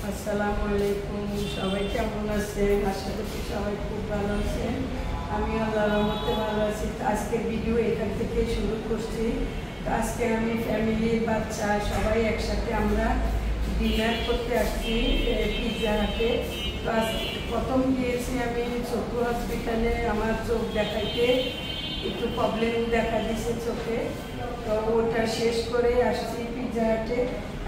আসসালামু আলাইকুম, সবাই কেমন আছেন? আশা করছি সবাই খুব ভালো আছেন। আমি আল্লাহর রহমতে ভালো আছি। আজকের ভিডিও এখান থেকে শুরু করছি। আজকে আমি ফ্যামিলি, বাচ্চা সবাই একসাথে আমরা ডিনার করতে আসছি পিৎজা হাটে। তো প্রথম গিয়েছি আমি চক্ষু হসপিটালে, আমার চোখ দেখাইতে একটু প্রবলেম দেখা দিয়েছে চোখে। তো ওটা শেষ করে আসছি পিৎজা হাটে।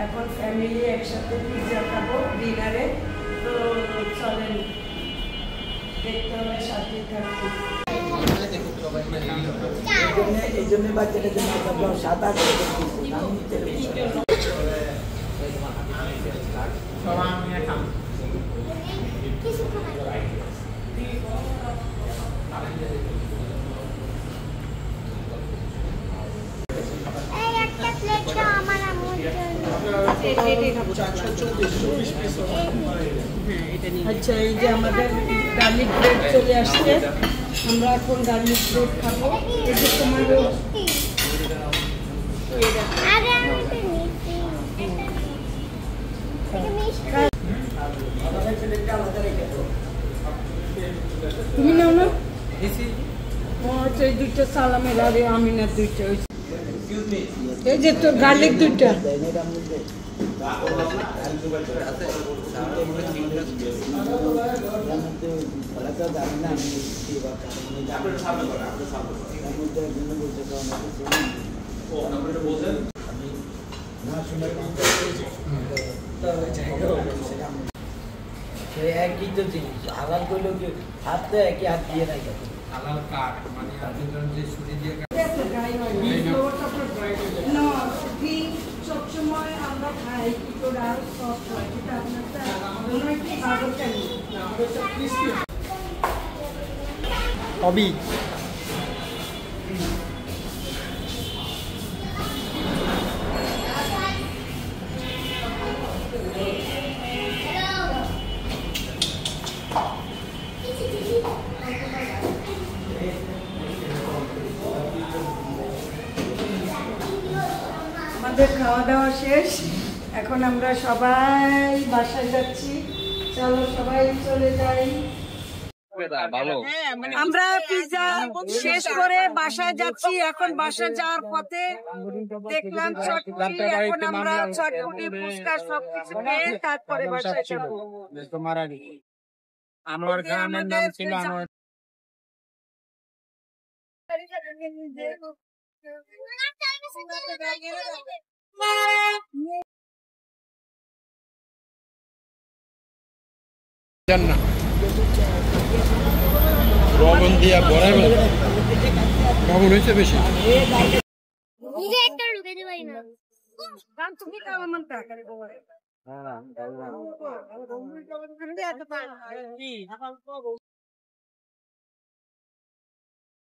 এখন ফ্যামিলি একসাথে পিৎজা খাবো ডিনারে। তো চলেন, দেখতে হবে, সাথে থাকতে। এই জন্য বাচ্চাটার জন্য সাদা আচ্ছা, এই যে আমাদের গার্লিক ব্রেড চলে আসছে। আমরা এখন গার্লিক ব্রেড খাবো। এই যে তোমারও তুমি নাও না। এই দুইটা সালামের আর আমিনার দুইটা, এই যে তোর গার্লিক দুইটা। একই তো জিনিস, হালাল করলেও কি হাত তো একই হাত দিয়ে নাই হালাল কাট মানে আপনি ধরুন যে ছুরি দিয়ে সবসময় আমরা খাই কি করে আর সফট হয়, কিন্তু আপনারটা মনে হয় কি ভালো কেন? হবি আমাদের খাওয়া দাওয়া শেষ। এখন আমরা সবাই বাসায় যাচ্ছি। চলো সবাই চলে যাই। আমরা পিৎজা শেষ করে বাসায় যাচ্ছি। এখন বাসায় যাওয়ার পথে দেখলাম চটপটি। এখন আমরা চটপটি, ফুচকা সবকিছু খেয়ে তারপরে বাসায় যাবো। আমার গ্রামের নাম ছিল আমার লবণ দিয়া বড়াই লবণ হয়েছে বেশি। তুমি খাওয়া